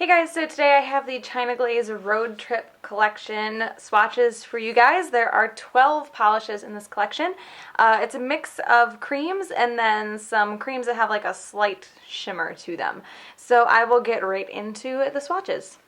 Hey guys, so today I have the China Glaze Road Trip collection swatches for you guys. There are 12 polishes in this collection. It's a mix of creams and then some creams that have like a slight shimmer to them. So I will get right into the swatches.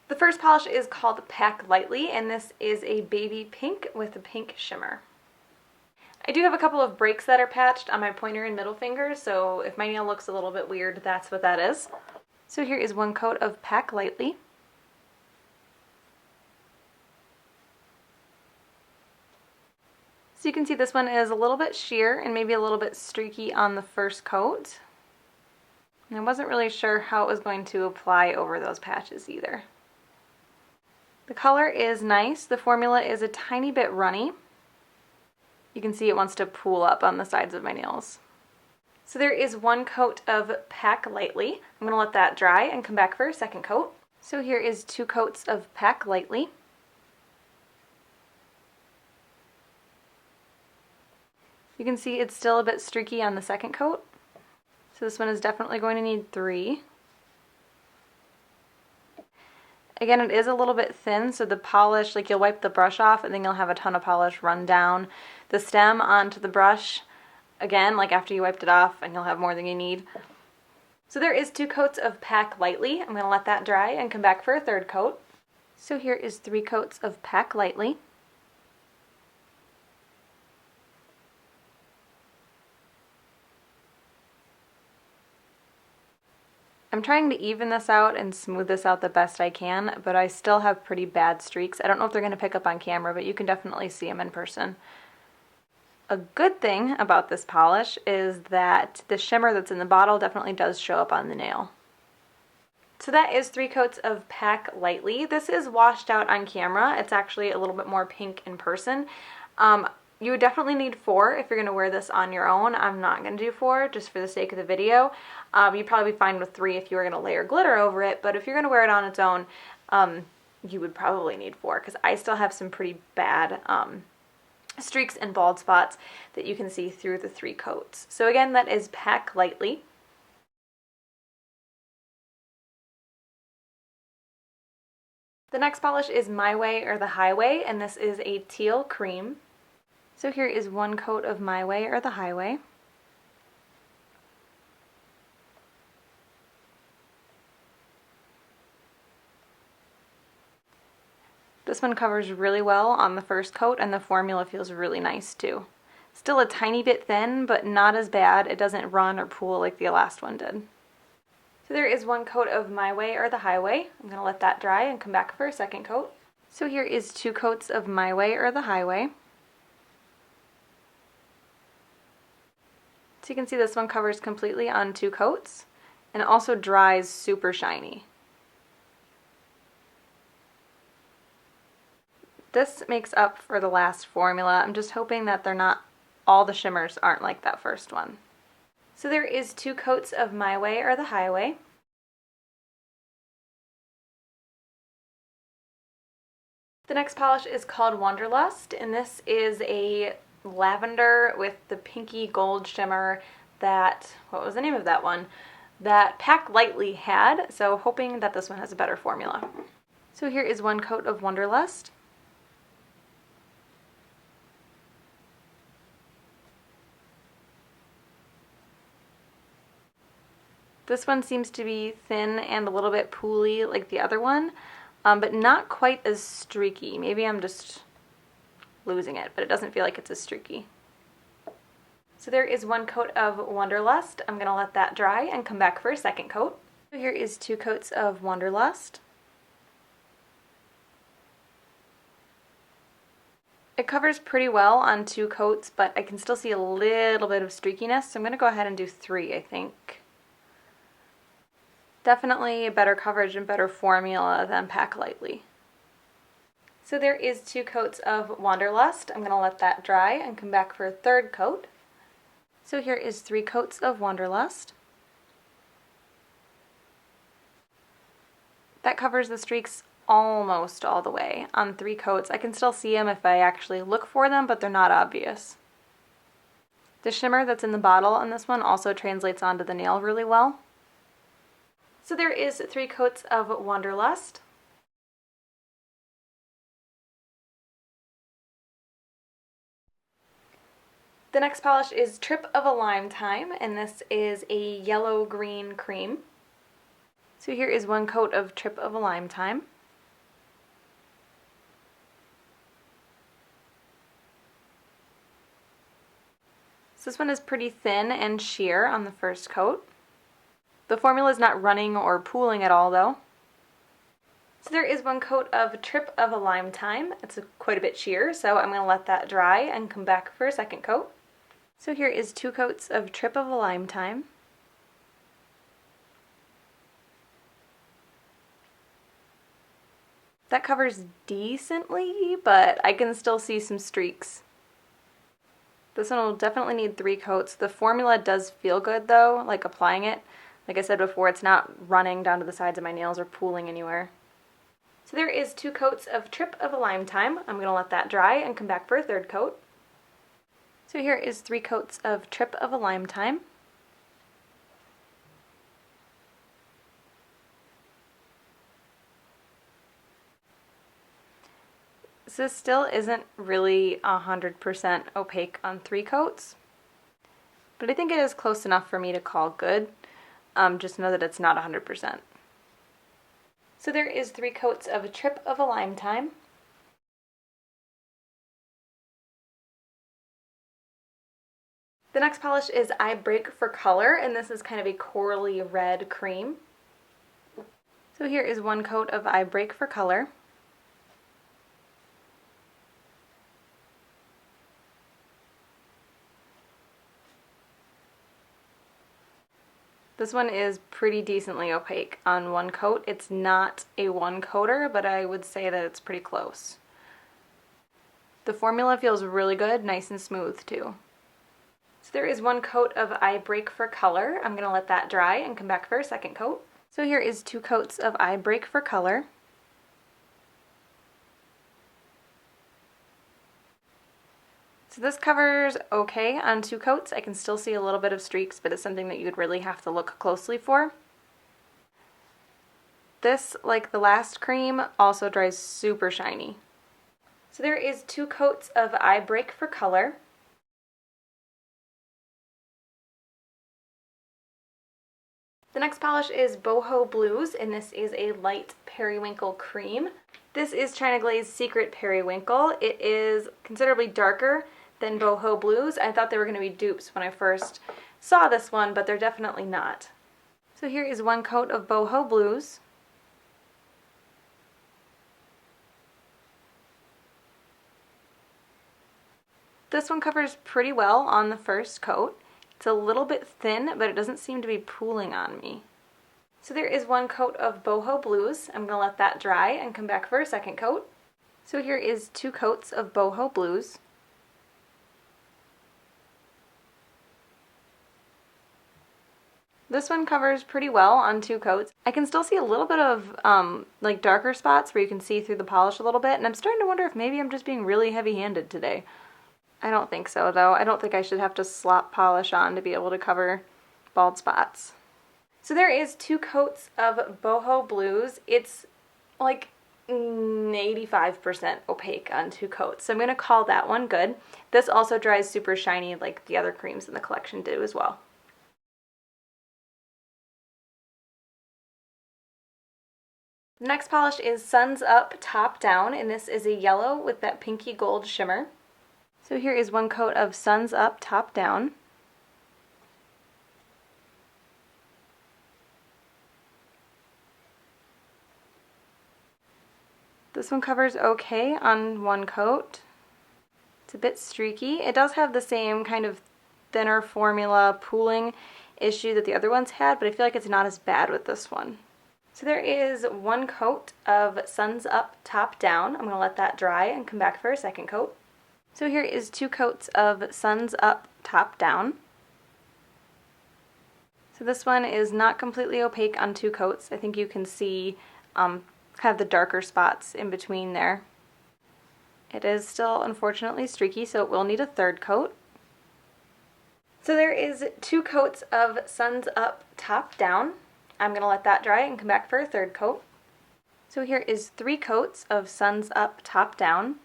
The first polish is called Pack Lightly, and this is a baby pink with a pink shimmer. I do have a couple of breaks that are patched on my pointer and middle finger, so if my nail looks a little bit weird, that's what that is. So here is one coat of Pack Lightly. So you can see this one is a little bit sheer and maybe a little bit streaky on the first coat. And I wasn't really sure how it was going to apply over those patches either. The color is nice. The formula is a tiny bit runny. You can see it wants to pool up on the sides of my nails. So there is one coat of Pack Lightly. I'm going to let that dry and come back for a second coat. So here is 2 coats of Pack Lightly. You can see it's still a bit streaky on the second coat. So this one is definitely going to need 3. Again, it is a little bit thin, so the polish, like you'll wipe the brush off and then you'll have a ton of polish run down the stem onto the brush. Again, like after you wiped it off, and you'll have more than you need. So there is 2 coats of Pack Lightly. I'm going to let that dry and come back for a third coat. So here is 3 coats of Pack Lightly. I'm trying to even this out and smooth this out the best I can, but I still have pretty bad streaks. I don't know if they're going to pick up on camera, but you can definitely see them in person. A good thing about this polish is that the shimmer that's in the bottle definitely does show up on the nail. So that is 3 coats of Pack Lightly. This is washed out on camera. It's actually a little bit more pink in person. You would definitely need 4 if you're going to wear this on your own. I'm not going to do 4 just for the sake of the video. You'd probably be fine with 3 if you were going to layer glitter over it, but if you're going to wear it on its own, you would probably need 4 because I still have some pretty bad streaks and bald spots that you can see through the 3 coats. So again, that is Pack Lightly. The next polish is My Way or the Highway, and this is a teal cream. So here is 1 coat of My Way or the Highway. This one covers really well on the first coat, and the formula feels really nice too. Still a tiny bit thin, but not as bad. It doesn't run or pool like the last one did. So there is 1 coat of My Way or the Highway. I'm going to let that dry and come back for a second coat. So here is 2 coats of My Way or the Highway. So you can see this one covers completely on 2 coats, and it also dries super shiny. This makes up for the last formula. I'm just hoping that all the shimmers aren't like that first one. So there is 2 coats of My Way or the Highway. The next polish is called Wanderlust, and this is a lavender with the pinky gold shimmer that, what was the name of that one? That Pack Lightly had, so hoping that this one has a better formula. So here is 1 coat of Wanderlust. This one seems to be thin and a little bit pooly like the other one, but not quite as streaky. Maybe I'm just losing it, but it doesn't feel like it's as streaky. So there is 1 coat of Wanderlust. I'm going to let that dry and come back for a second coat. So here is 2 coats of Wanderlust. It covers pretty well on 2 coats, but I can still see a little bit of streakiness, so I'm going to go ahead and do 3, I think. Definitely better coverage and better formula than Pack Lightly. So there is 2 coats of Wanderlust. I'm going to let that dry and come back for a third coat. So here is 3 coats of Wanderlust. That covers the streaks almost all the way on 3 coats. I can still see them if I actually look for them, but they're not obvious. The shimmer that's in the bottle on this one also translates onto the nail really well. So there is 3 coats of Wanderlust. The next polish is Trip of a Lime Time, and this is a yellow-green cream. So here is 1 coat of Trip of a Lime Time. So this one is pretty thin and sheer on the first coat. The formula is not running or pooling at all though. So there is 1 coat of Trip of a Lime Time. It's quite a bit sheer, so I'm going to let that dry and come back for a second coat. So here is 2 coats of Trip of a Lime Time. That covers decently, but I can still see some streaks. This one will definitely need 3 coats. The formula does feel good though, like applying it. Like I said before, it's not running down to the sides of my nails or pooling anywhere. So there is 2 coats of Trip of a Lime Time. I'm going to let that dry and come back for a third coat. So here is 3 coats of Trip of a Lime Time. So this still isn't really 100% opaque on 3 coats, but I think it is close enough for me to call good. Just know that it's not 100%. So there is 3 coats of Trip of a Lime Time. The next polish is I Break for Color, and this is kind of a corally red cream. So here is 1 coat of I Break for Color. This one is pretty decently opaque on 1 coat. It's not a 1-coater, but I would say that it's pretty close. The formula feels really good, nice and smooth too. So there is 1 coat of I Break for Color. I'm going to let that dry and come back for a second coat. So here is 2 coats of I Break for Color. So this covers okay on 2 coats. I can still see a little bit of streaks, but it's something that you'd really have to look closely for. This, like the last cream, also dries super shiny. So there is 2 coats of I Break for Color. The next polish is Boho Blues, and this is a light periwinkle cream. This is China Glaze Secret Periwinkle. It is considerably darker than Boho Blues. I thought they were going to be dupes when I first saw this one, but they're definitely not. So here is 1 coat of Boho Blues. This one covers pretty well on the first coat. It's a little bit thin, but it doesn't seem to be pooling on me. So there is 1 coat of Boho Blues. I'm going to let that dry and come back for a second coat. So here is 2 coats of Boho Blues. This one covers pretty well on 2 coats. I can still see a little bit of like darker spots where you can see through the polish a little bit, and I'm starting to wonder if maybe I'm just being really heavy-handed today. I don't think so though. I don't think I should have to slop polish on to be able to cover bald spots. So there is 2 coats of Boho Blues. It's like 85% opaque on 2 coats, so I'm going to call that one good. This also dries super shiny like the other creams in the collection do as well. The next polish is Suns Up Top Down, and this is a yellow with that pinky gold shimmer. So here is 1 coat of Suns Up Top Down. This one covers okay on 1 coat. It's a bit streaky. It does have the same kind of thinner formula pooling issue that the other ones had, but I feel like it's not as bad with this one. So there is 1 coat of Suns Up Top Down. I'm going to let that dry and come back for a second coat. So here is 2 coats of Suns Up Top Down. So this one is not completely opaque on 2 coats. I think you can see kind of the darker spots in between there. It is still unfortunately streaky, so it will need a third coat. So there is 2 coats of Suns Up Top Down. I'm going to let that dry and come back for a third coat. So here is 3 coats of Suns Up Top Down.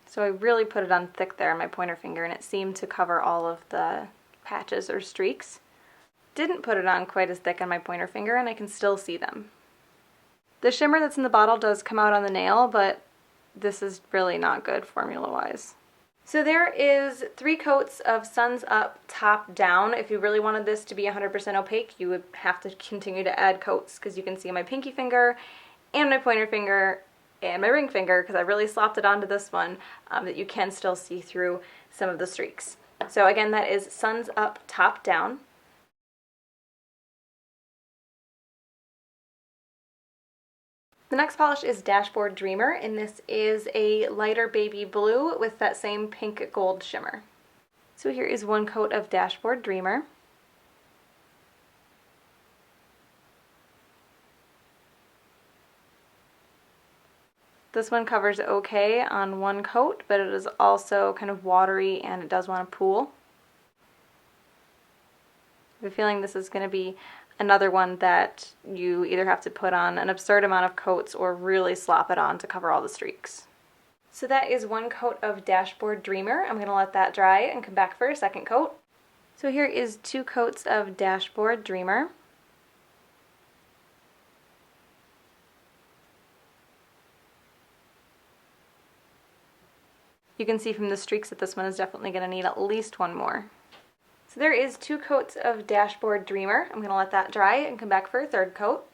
So I really put it on thick there on my pointer finger, and it seemed to cover all of the patches or streaks. Didn't put it on quite as thick on my pointer finger, and I can still see them. The shimmer that's in the bottle does come out on the nail, but this is really not good formula-wise. So there is 3 coats of Suns Up Top Down. If you really wanted this to be 100% opaque, you would have to continue to add coats, because you can see my pinky finger and my pointer finger and my ring finger, because I really slopped it onto this one, that you can still see through some of the streaks. So again, that is Suns Up Top Down. The next polish is Dashboard Dreamer, and this is a lighter baby blue with that same pink gold shimmer. So here is 1 coat of Dashboard Dreamer. This one covers okay on 1 coat, but it is also kind of watery and it does want to pool. I have a feeling this is going to be another one that you either have to put on an absurd amount of coats or really slop it on to cover all the streaks. So that is 1 coat of Dashboard Dreamer. I'm going to let that dry and come back for a second coat. So here is 2 coats of Dashboard Dreamer. You can see from the streaks that this one is definitely going to need at least 1 more. So there is 2 coats of Dashboard Dreamer. I'm going to let that dry and come back for a third coat.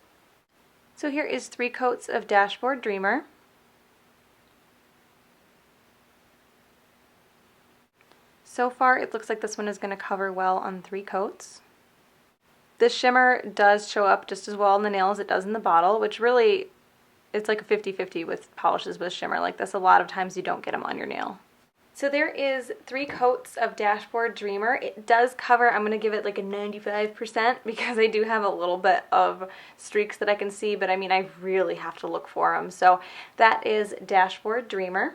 So here is 3 coats of Dashboard Dreamer. So far it looks like this one is going to cover well on 3 coats. This shimmer does show up just as well in the nail as it does in the bottle, which really, it's like a 50-50 with polishes with shimmer like this. A lot of times you don't get them on your nail. So there is 3 coats of Dashboard Dreamer. It does cover, I'm going to give it like a 95% because I do have a little bit of streaks that I can see, but I mean I really have to look for them. So that is Dashboard Dreamer.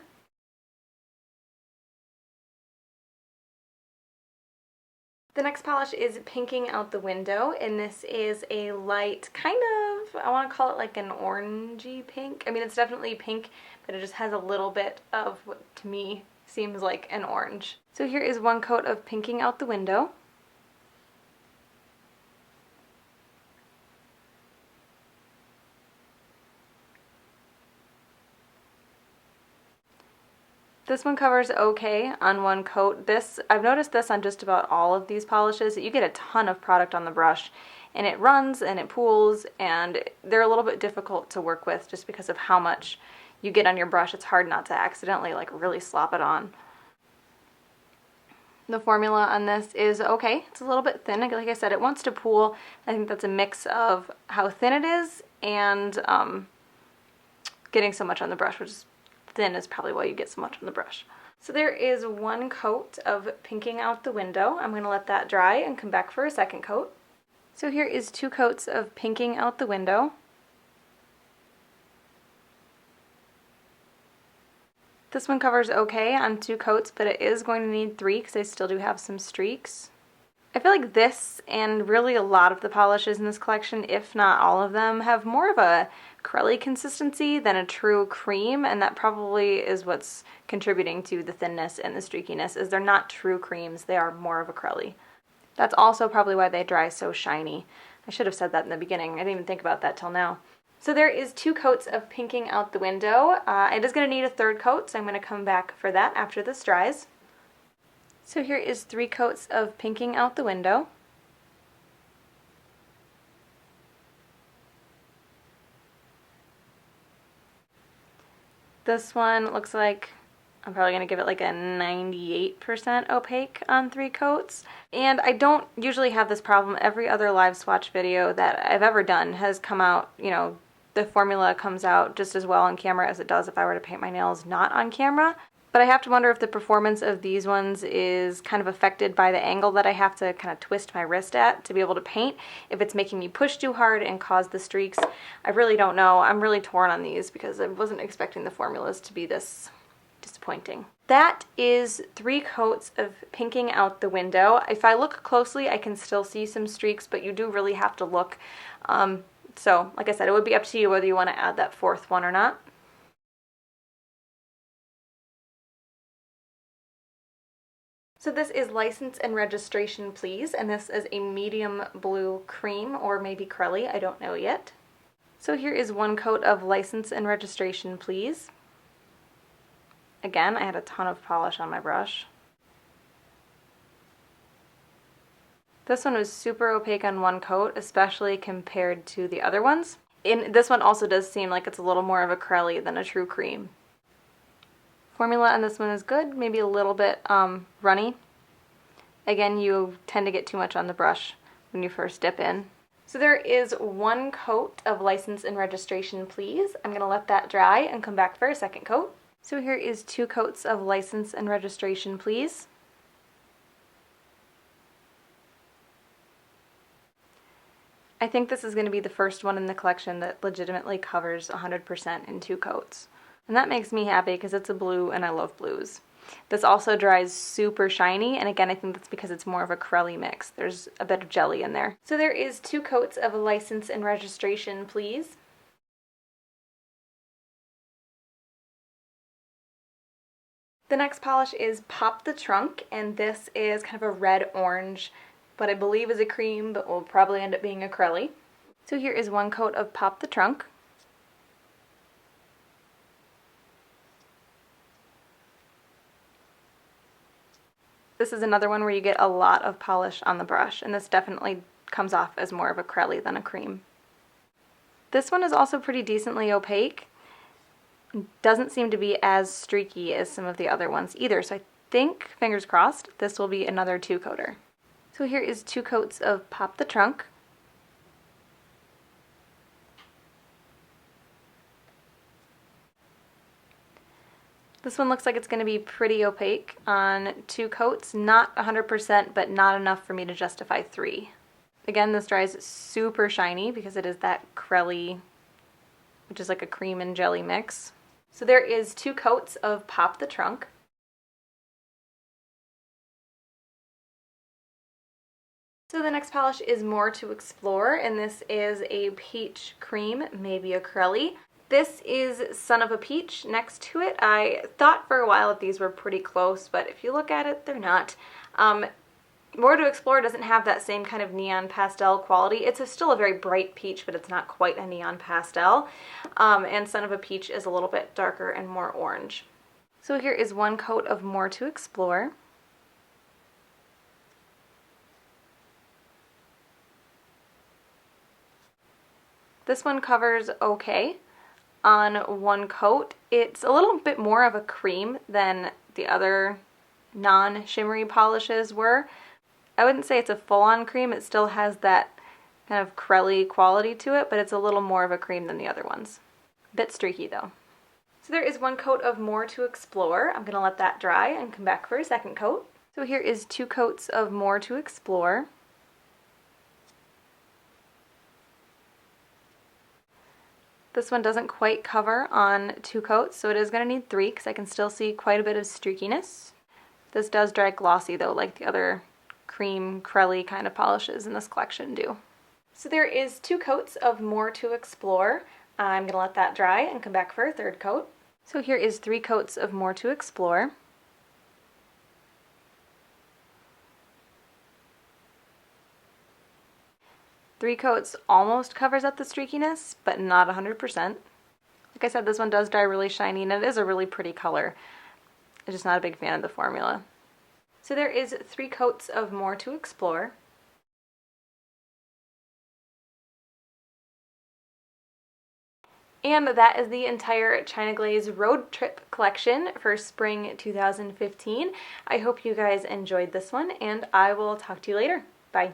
The next polish is Pinking Out the Window, and this is a light, kind of, I want to call it like an orangey pink. I mean, it's definitely pink, but it just has a little bit of what to me seems like an orange. So here is 1 coat of Pinking Out the Window. This one covers okay on 1 coat. I've noticed this on just about all of these polishes, that you get a ton of product on the brush and it runs and it pools, and they're a little bit difficult to work with just because of how much you get on your brush. It's hard not to accidentally like really slop it on. The formula on this is okay. It's a little bit thin. Like I said, it wants to pool. I think that's a mix of how thin it is and getting so much on the brush, which is thin is probably why you get so much on the brush. So there is 1 coat of Pinking Out the Window. I'm going to let that dry and come back for a second coat. So here is 2 coats of Pinking Out the Window. This one covers okay on 2 coats, but it is going to need 3 because I still do have some streaks. I feel like this and really a lot of the polishes in this collection, if not all of them, have more of a crelly consistency than a true cream, and that probably is what's contributing to the thinness and the streakiness, is they're not true creams, they are more of a crelly. That's also probably why they dry so shiny. I should have said that in the beginning. I didn't even think about that till now. So there is 2 coats of Pinking Out the Window. It is going to need a third coat, so I'm going to come back for that after this dries. So here is 3 coats of Pinking Out the Window. This one looks like I'm probably going to give it like a 98% opaque on 3 coats. And I don't usually have this problem. Every other live swatch video that I've ever done has come out, you know, the formula comes out just as well on camera as it does if I were to paint my nails not on camera. But I have to wonder if the performance of these ones is kind of affected by the angle that I have to kind of twist my wrist at to be able to paint. If it's making me push too hard and cause the streaks, I really don't know. I'm really torn on these because I wasn't expecting the formulas to be this disappointing. That is 3 coats of pinking out the window. If I look closely, I can still see some streaks, but you do really have to look. So, like I said, it would be up to you whether you want to add that 4th one or not. So this is License and Registration Please, and this is a medium blue cream, or maybe Crelly, I don't know yet. So here is 1 coat of License and Registration Please. Again, I had a ton of polish on my brush. This one was super opaque on 1 coat, especially compared to the other ones. And this one also does seem like it's a little more of a Crelly than a true cream. Formula on this one is good, maybe a little bit runny. Again, you tend to get too much on the brush when you first dip in. So there is 1 coat of License and Registration Please. I'm going to let that dry and come back for a 2nd coat. So here is 2 coats of License and Registration Please. I think this is going to be the first one in the collection that legitimately covers 100% in 2 coats. And that makes me happy because it's a blue and I love blues. This also dries super shiny, and again, I think that's because it's more of a Crelly mix. There's a bit of jelly in there. So there is 2 coats of License and Registration Please. The next polish is Pop the Trunk, and this is kind of a red-orange, what I believe is a cream, but will probably end up being a Crelly. So here is 1 coat of Pop the Trunk. This is another one where you get a lot of polish on the brush, and this definitely comes off as more of a Crelly than a cream. This one is also pretty decently opaque. Doesn't seem to be as streaky as some of the other ones either, so I think, fingers crossed, this will be another 2-coater. So here is 2 coats of Pop the Trunk. This one looks like it's going to be pretty opaque on 2 coats, not 100%, but not enough for me to justify 3. Again, this dries super shiny because it is that Crelly, which is like a cream and jelly mix. So there is 2 coats of Pop the Trunk. So the next polish is More to Explore, and this is a peach cream, maybe a Crelly. This is Son of a Peach next to it. I thought for a while that these were pretty close, but if you look at it, they're not. More to Explore doesn't have that same kind of neon pastel quality. It's still a very bright peach, but it's not quite a neon pastel. And Son of a Peach is a little bit darker and more orange. So here is 1 coat of More to Explore. This one covers okay. On 1 coat, it's a little bit more of a cream than the other non-shimmery polishes were. I wouldn't say it's a full-on cream, it still has that kind of Crelly quality to it, but it's a little more of a cream than the other ones. A bit streaky though. So there is 1 coat of More to Explore. I'm going to let that dry and come back for a 2nd coat. So here is 2 coats of More to Explore. This one doesn't quite cover on 2 coats, so it is going to need 3 because I can still see quite a bit of streakiness. This does dry glossy though, like the other cream, Crelly kind of polishes in this collection do. So there is 2 coats of More to Explore. I'm going to let that dry and come back for a 3rd coat. So here is 3 coats of More to Explore. Three coats almost covers up the streakiness, but not 100%. Like I said, this one does dry really shiny, and it is a really pretty color. I'm just not a big fan of the formula. So there is 3 coats of More to Explore. And that is the entire China Glaze Road Trip collection for spring 2015. I hope you guys enjoyed this one, and I will talk to you later. Bye.